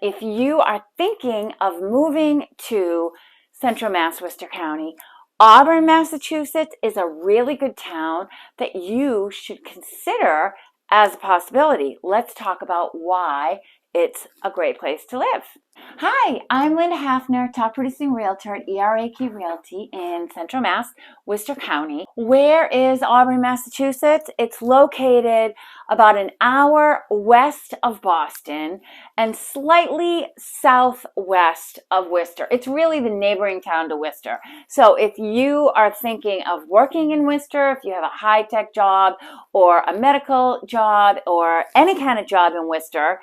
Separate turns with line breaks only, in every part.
If you are thinking of moving to Central Mass, Worcester County, Auburn, Massachusetts is a really good town that you should consider as a possibility. Let's talk about why it's a great place to live. Hi, I'm Linda Hafner, top producing realtor at ERAQ Realty in Central Mass, Worcester County. Where is Auburn, Massachusetts? It's located about an hour west of Boston and slightly southwest of Worcester. It's really the neighboring town to Worcester. So if you are thinking of working in Worcester, if you have a high-tech job or a medical job or any kind of job in Worcester,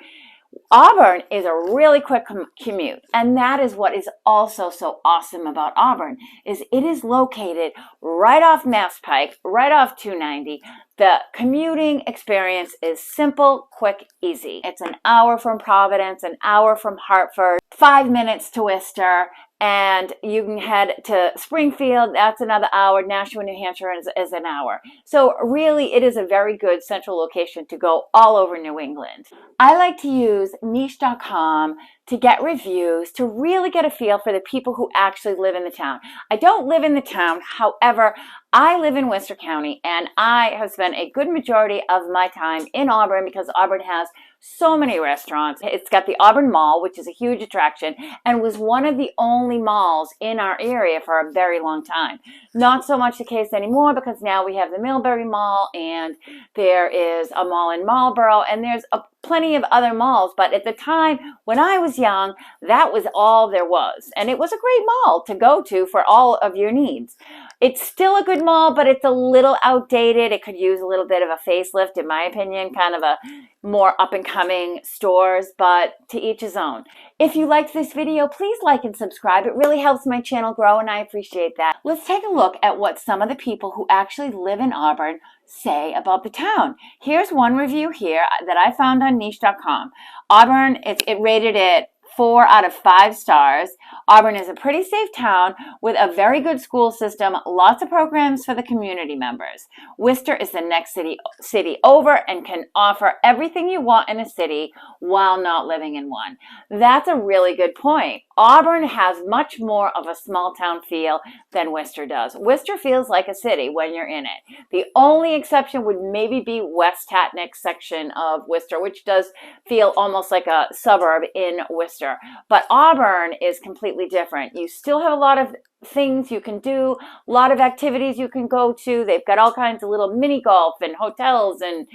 Auburn is a really quick commute, and that is what is also so awesome about Auburn, is it is located right off Mass Pike, right off 290. The commuting experience is simple, quick, easy. It's an hour from Providence, an hour from Hartford, 5 minutes to Worcester, and you can head to Springfield. That's another hour. Nashua, New Hampshire is an hour. So really, it is a very good central location to go all over New England. I like to use niche.com to get reviews, to really get a feel for the people who actually live in the town. I don't live in the town. However, I live in Worcester County, and I have spent a good majority of my time in Auburn because Auburn has so many restaurants. It's got the Auburn Ma, which is a huge attraction, and was one of the only malls in our area for a very long time. Not so much the case anymore because now we have the Millbury Mall, and there is a mall in Marlboro, and there's plenty of other malls. But at the time when I was young, that was all there was. And it was a great mall to go to for all of your needs. It's still a good mall, but it's a little outdated. It could use a little bit of a facelift, in my opinion, kind of a more up-and-coming stores, but to each his own. If you liked this video, please like and subscribe. It really helps my channel grow, and I appreciate that. Let's take a look at what some of the people who actually live in Auburn say about the town. Here's one review here that I found on niche.com. Auburn, it rated it 4 out of 5 stars. Auburn is a pretty safe town with a very good school system, lots of programs for the community members. Worcester is the next city over and can offer everything you want in a city while not living in one. That's a really good point. Auburn has much more of a small town feel than Worcester does. Worcester feels like a city when you're in it. The only exception would maybe be West Tatnick section of Worcester, which does feel almost like a suburb in Worcester. But Auburn is completely different. You still have a lot of things you can do, a lot of activities you can go to. They've got all kinds of little mini golf and hotels and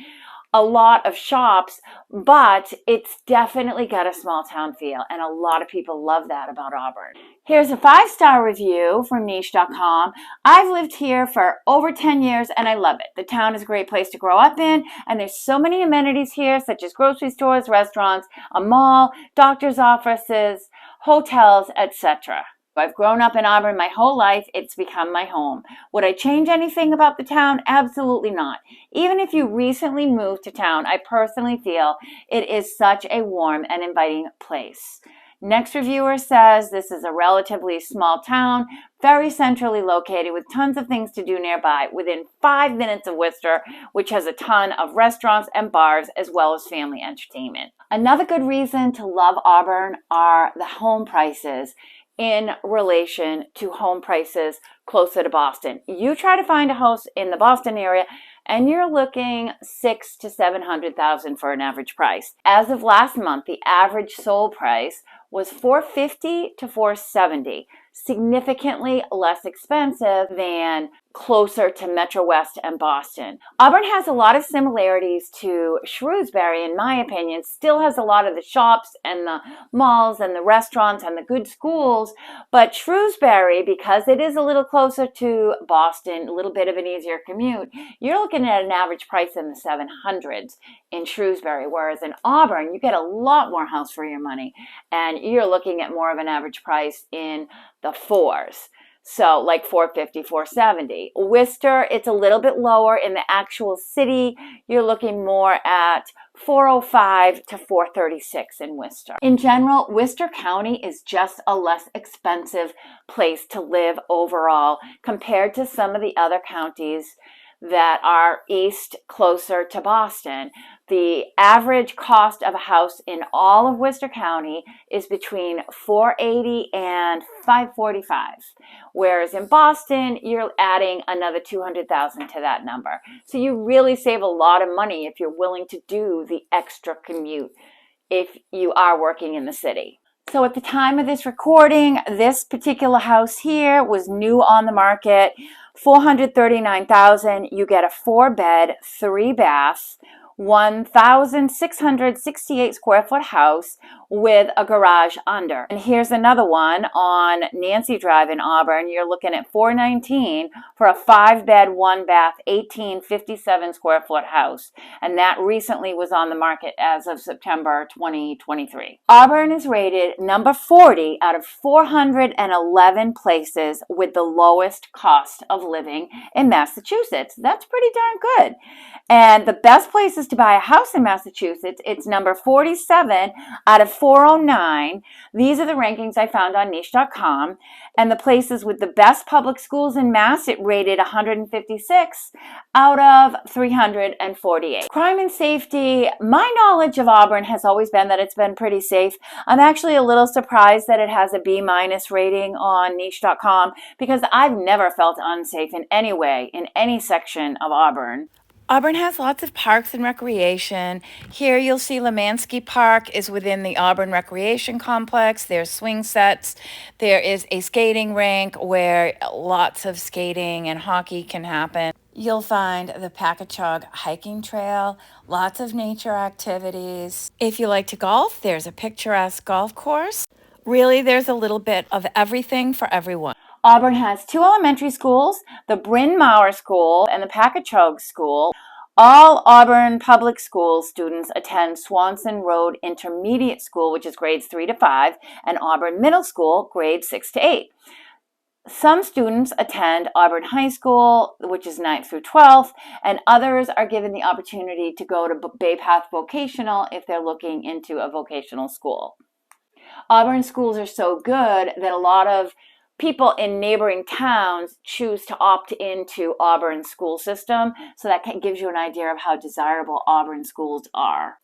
a lot of shops, but it's definitely got a small town feel, and a lot of people love that about Auburn. Here's a 5-star review from niche.com. I've lived here for over 10 years and I love it. The town is a great place to grow up in, and there's so many amenities here, such as grocery stores, restaurants, a mall, doctor's offices, hotels, etc. I've grown up in Auburn my whole life. It's become my home. Would I change anything about the town? Absolutely not. Even if you recently moved to town, I personally feel it is such a warm and inviting place. Next reviewer says this is a relatively small town, very centrally located with tons of things to do nearby, within 5 minutes of Worcester, which has a ton of restaurants and bars as well as family entertainment. Another good reason to love Auburn are the home prices in relation to home prices closer to Boston. You try to find a house in the Boston area and you're looking $600,000 to $700,000 for an average price. As of last month, the average sold price was $450,000 to $470,000, significantly less expensive than closer to Metro West and Boston. Auburn has a lot of similarities to Shrewsbury, in my opinion. Still has a lot of the shops and the malls and the restaurants and the good schools, but Shrewsbury, because it is a little closer to Boston, a little bit of an easier commute, you're looking at an average price in the 700s in Shrewsbury, whereas in Auburn, you get a lot more house for your money, and you're looking at more of an average price in the 4s. So like $450,000, $470,000. Worcester, it's a little bit lower in the actual city. You're looking more at $405,000 to $436,000 in Worcester. In general, Worcester County is just a less expensive place to live overall compared to some of the other counties that are east, closer to Boston. The average cost of a house in all of Worcester County is between $480 and $545, whereas in Boston, you're adding another $200,000 to that number. So you really save a lot of money if you're willing to do the extra commute if you are working in the city. So at the time of this recording, this particular house here was new on the market, $439,000. You get a 4-bed, 3-bath, 1,668 square foot house with a garage under. And here's another one on Nancy Drive in Auburn. You're looking at $419,000 for a 5-bed, 1-bath, 1,857 square foot house. And that recently was on the market as of September 2023. Auburn is rated number 40 out of 411 places with the lowest cost of living in Massachusetts. That's pretty darn good. And the best places to buy a house in Massachusetts, it's number 47 out of 409. These are the rankings I found on niche.com. And the places with the best public schools in Mass, it rated 156 out of 348. Crime and safety, my knowledge of Auburn has always been that it's been pretty safe. I'm actually a little surprised that it has a B- rating on niche.com because I've never felt unsafe in any way in any section of Auburn. Auburn has lots of parks and recreation. Here you'll see Lemansky Park is within the Auburn Recreation Complex. There's swing sets. There is a skating rink where lots of skating and hockey can happen. You'll find the Packagug hiking trail, lots of nature activities. If you like to golf, there's a picturesque golf course. Really, there's a little bit of everything for everyone. Auburn has 2 elementary schools, the Bryn Mawr School and the Packagug School. All Auburn public school students attend Swanson Road Intermediate School, which is grades 3 to 5, and Auburn Middle School, grades 6 to 8. Some students attend Auburn High School, which is 9th through 12th, and others are given the opportunity to go to Bay Path Vocational if they're looking into a vocational school. Auburn schools are so good that a lot of people in neighboring towns choose to opt into Auburn's school system, so that gives you an idea of how desirable Auburn schools are.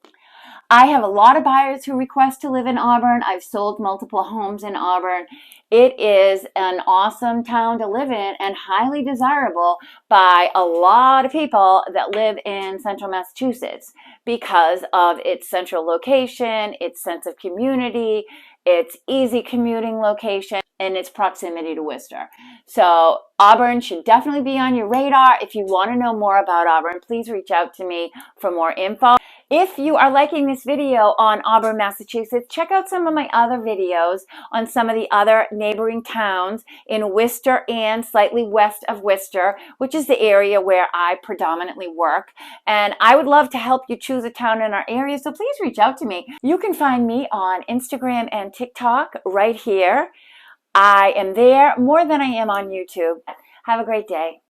I have a lot of buyers who request to live in Auburn. I've sold multiple homes in Auburn. It is an awesome town to live in and highly desirable by a lot of people that live in Central Massachusetts because of its central location, its sense of community, its easy commuting location, and its proximity to Worcester. So Auburn should definitely be on your radar. If you want to know more about Auburn, please reach out to me for more info. If you are liking this video on Auburn, Massachusetts, check out some of my other videos on some of the other neighboring towns in Worcester and slightly west of Worcester, which is the area where I predominantly work. And I would love to help you choose a town in our area, so please reach out to me. You can find me on Instagram and TikTok right here. I am there more than I am on YouTube. Have a great day.